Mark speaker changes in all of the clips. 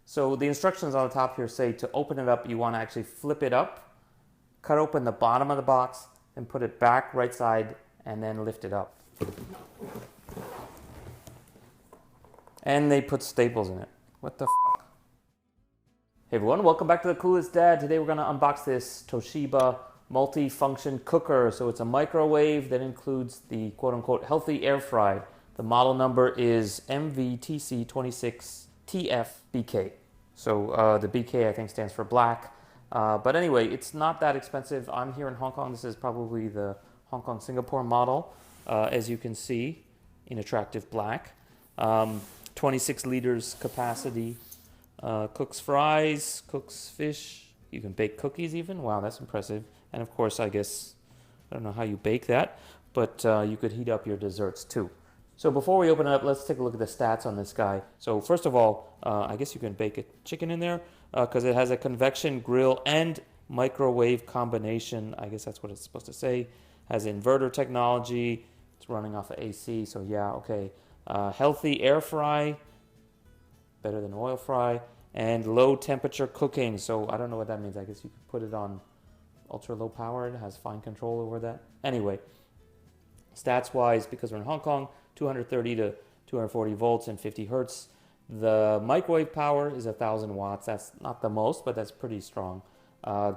Speaker 1: So the instructions on the top here say to open it up, you want to actually flip it up, cut open the bottom of the box, and put it back right side, and then lift it up. And they put staples in it. What the f***? Hey everyone, welcome back to the Clueless Dad. Today we're going to unbox this Toshiba multi-function cooker. So it's a microwave that includes the quote-unquote healthy air fry. The model number is MV TC26TFBK. So the BK I think stands for black. But anyway, it's not that expensive. I'm here in Hong Kong. This is probably the Hong Kong Singapore model, as you can see, in attractive black. 26 liters capacity. Cooks fries, cooks fish. You can bake cookies even. Wow, that's impressive. And of course, I guess, I don't know how you bake that, but you could heat up your desserts too. So before we open it up, let's take a look at the stats on this guy. So first of all, I guess you can bake a chicken in there because it has a convection grill and microwave combination. I guess that's what it's supposed to say. Has inverter technology. It's running off of AC, so yeah, okay. Healthy air fry, better than oil fry, and low temperature cooking. So I don't know what that means. I guess you could put it on ultra low power. It has fine control over that. Anyway, stats wise, because we're in Hong Kong, 230 to 240 volts and 50 hertz. The microwave power is 1,000 watts. That's not the most, but that's pretty strong.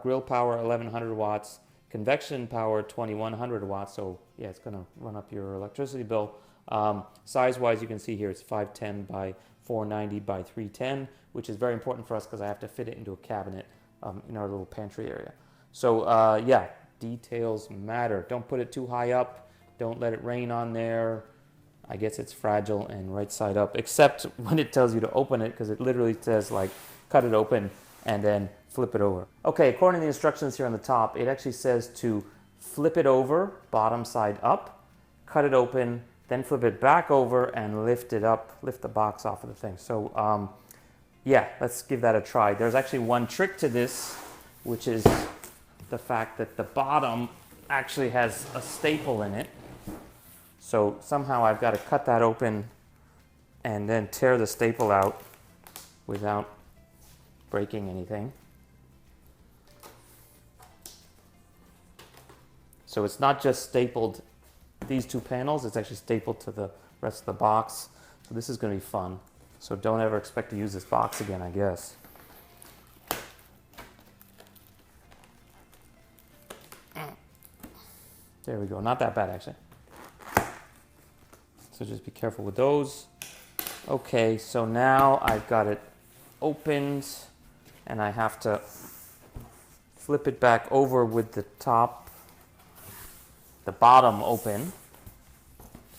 Speaker 1: Grill power 1,100 watts. Convection power 2,100 watts. So yeah, it's going to run up your electricity bill. Size-wise, you can see here it's 510 by 490 by 310, which is very important for us because I have to fit it into a cabinet in our little pantry area. So yeah, details matter. Don't put it too high up. Don't let it rain on there. I guess it's fragile and right side up, except when it tells you to open it, because it literally says like cut it open and then flip it over. Okay, according to the instructions here on the top, it actually says to flip it over, bottom side up, cut it open, then flip it back over and lift it up, lift the box off of the thing. So yeah, let's give that a try. There's actually one trick to this, which is the fact that the bottom actually has a staple in it. So somehow I've got to cut that open and then tear the staple out without breaking anything. So it's not just stapled these two panels, it's actually stapled to the rest of the box. So this is going to be fun. So don't ever expect to use this box again, I guess. There we go. Not that bad, actually. So just be careful with those. Okay, so now I've got it opened and I have to flip it back over with the bottom open.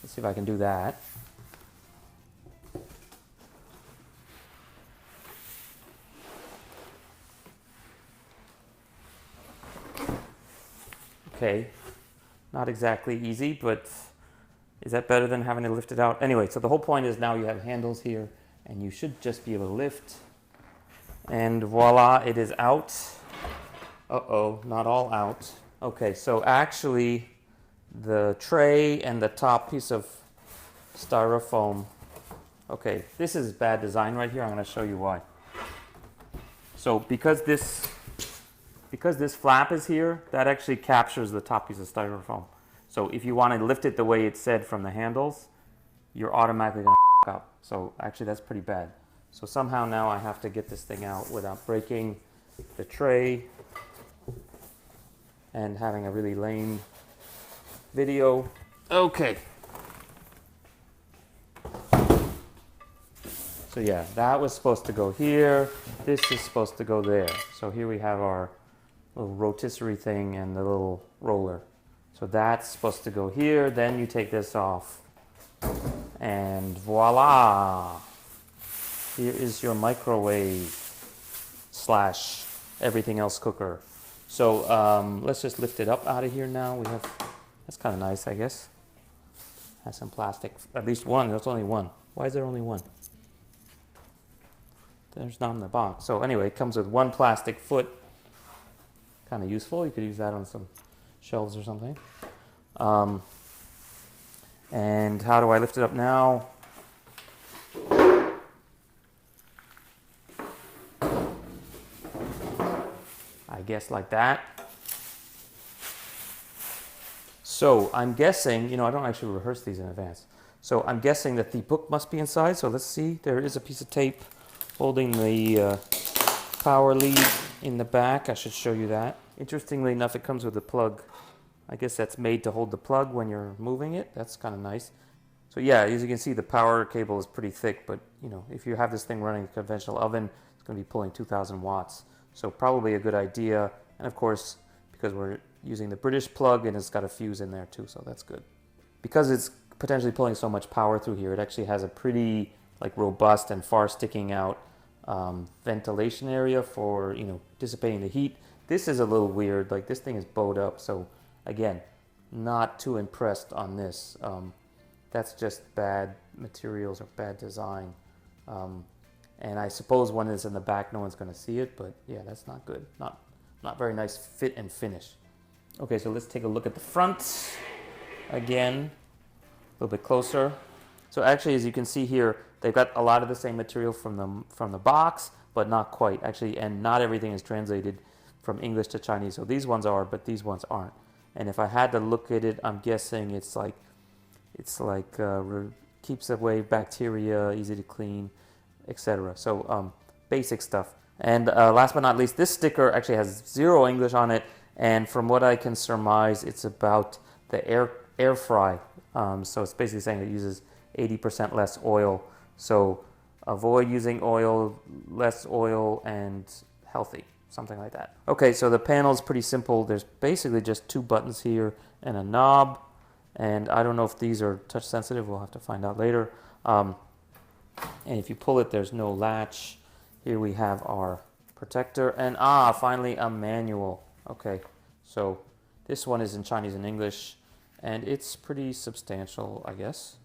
Speaker 1: Let's see if I can do that. Okay, not exactly easy, but is that better than having to lift it out? Anyway, so the whole point is now you have handles here and you should just be able to lift. And voila, it is out. Uh-oh, not all out. Okay, so actually the tray and the top piece of styrofoam. Okay, this is bad design right here. I'm going to show you why. So because this flap is here, that actually captures the top piece of styrofoam. So if you want to lift it the way it said from the handles, you're automatically going to up. So actually that's pretty bad. So somehow now I have to get this thing out without breaking the tray and having a really lame video. Okay. So yeah, that was supposed to go here. This is supposed to go there. So here we have our little rotisserie thing and the little roller. So that's supposed to go here. Then you take this off and voila. Here is your microwave slash everything else cooker. So let's just lift it up out of here now. We have, that's kind of nice, I guess. Has some plastic, at least one, there's only one. Why is there only one? There's not in the box. So anyway, it comes with one plastic foot. Kind of useful. You could use that on some shelves or something. And how do I lift it up now? I guess like that. So I'm guessing, I don't actually rehearse these in advance. So I'm guessing that the book must be inside. So let's see. There is a piece of tape holding the power lead in the back. I should show you that. Interestingly enough, it comes with a plug. I guess that's made to hold the plug when you're moving it. That's kind of nice. So yeah, as you can see, the power cable is pretty thick, but if you have this thing running a conventional oven, it's going to be pulling 2,000 watts. So probably a good idea. And of course, because we're using the British plug, and it's got a fuse in there too, so that's good. Because it's potentially pulling so much power through here, it actually has a pretty robust and far sticking out ventilation area for dissipating the heat. This is a little weird. This thing is bowed up, so again, not too impressed on this. That's just bad materials or bad design. And I suppose when it's in the back, no one's going to see it, but yeah, that's not good. Not very nice fit and finish. Okay, so let's take a look at the front again, a little bit closer. So actually, as you can see here, they've got a lot of the same material from the box, but not quite actually, and not everything is translated from English to Chinese. So these ones are, but these ones aren't. And if I had to look at it, I'm guessing it's keeps away bacteria, easy to clean, etc. So basic stuff. And last but not least, this sticker actually has 0 English on it, and from what I can surmise, it's about the air fry. So it's basically saying it uses 80% less oil. So avoid using oil, less oil, and healthy, something like that. Okay, so the panel is pretty simple. There's basically just 2 buttons here and a knob. And I don't know if these are touch sensitive. We'll have to find out later. And if you pull it, there's no latch. Here we have our protector. And finally a manual. Okay, so this one is in Chinese and English. And it's pretty substantial, I guess.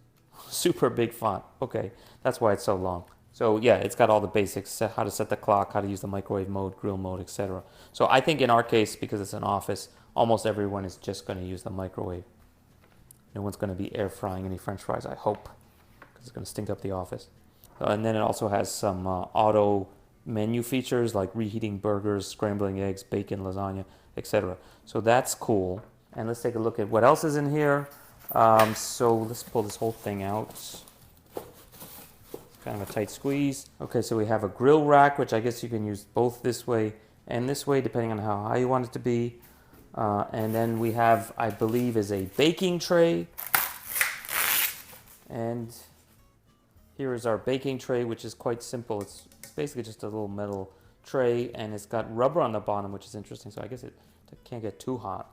Speaker 1: Super big font. Okay, that's why it's so long. So yeah, it's got all the basics, how to set the clock, how to use the microwave mode, grill mode, etc. So I think in our case, because it's an office, almost everyone is just going to use the microwave. No one's going to be air frying any French fries, I hope, because it's going to stink up the office. And then it also has some auto menu features like reheating burgers, scrambling eggs, bacon, lasagna, etc. So that's cool. And let's take a look at what else is in here. So let's pull this whole thing out. It's kind of a tight squeeze. Okay, so we have a grill rack, which I guess you can use both this way and this way, depending on how high you want it to be. And then we have, I believe, is a baking tray. And here is our baking tray, which is quite simple. It's basically just a little metal tray, and it's got rubber on the bottom, which is interesting. So I guess it can't get too hot.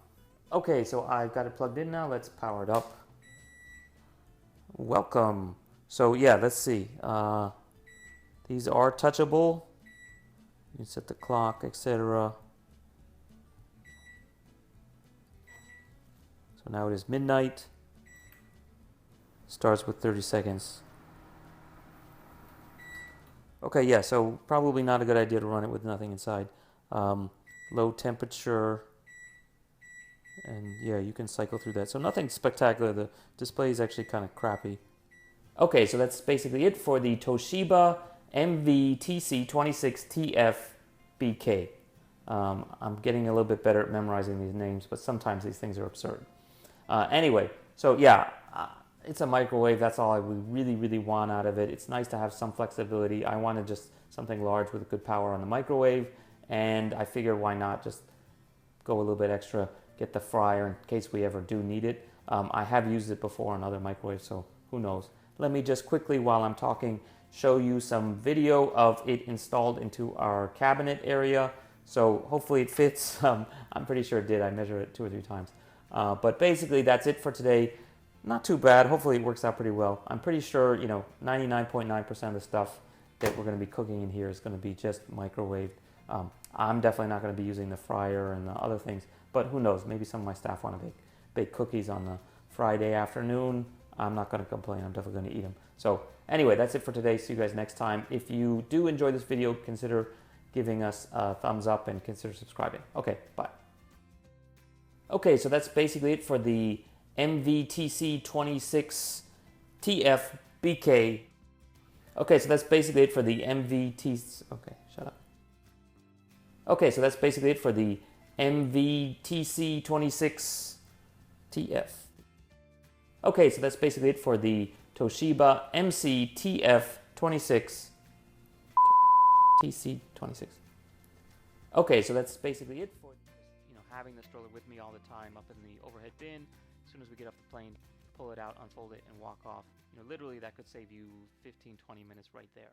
Speaker 1: Okay, so I've got it plugged in now. Let's power it up. Welcome. So yeah, let's see. These are touchable. You can set the clock, etc. So now it is midnight. Starts with 30 seconds. Okay, yeah, so probably not a good idea to run it with nothing inside. Low temperature. And yeah, you can cycle through that. So nothing spectacular. The display is actually kind of crappy. Okay, so that's basically it for the Toshiba MV TC26TFBK. I'm getting a little bit better at memorizing these names, but sometimes these things are absurd. Anyway, so yeah, it's a microwave. That's all I would really, really want out of it. It's nice to have some flexibility. I wanted just something large with good power on the microwave, and I figured why not just go a little bit extra, get the fryer in case we ever do need it. I have used it before on other microwaves, so who knows. Let me just quickly, while I'm talking, show you some video of it installed into our cabinet area. So hopefully it fits. I'm pretty sure it did. I measured it 2 or 3 times. But basically that's it for today. Not too bad. Hopefully it works out pretty well. I'm pretty sure 99.9% of the stuff that we're going to be cooking in here is going to be just microwaved. I'm definitely not going to be using the fryer and the other things, but who knows? Maybe some of my staff want to bake cookies on the Friday afternoon. I'm not going to complain. I'm definitely going to eat them. So anyway, that's it for today. See you guys next time. If you do enjoy this video, consider giving us a thumbs up and consider subscribing. Okay, bye. Okay, so that's basically it for the MV TC26TFBK. Okay, so that's basically it for the MV TC. Okay, shut up. Okay, so that's basically it for the MV TC26TF. Okay, so that's basically it for the Toshiba MC-TF26 TC26. Okay, so that's basically it for having the stroller with me all the time up in the overhead bin. As soon as we get off the plane, pull it out, unfold it, and walk off. Literally that could save you 15-20 minutes right there.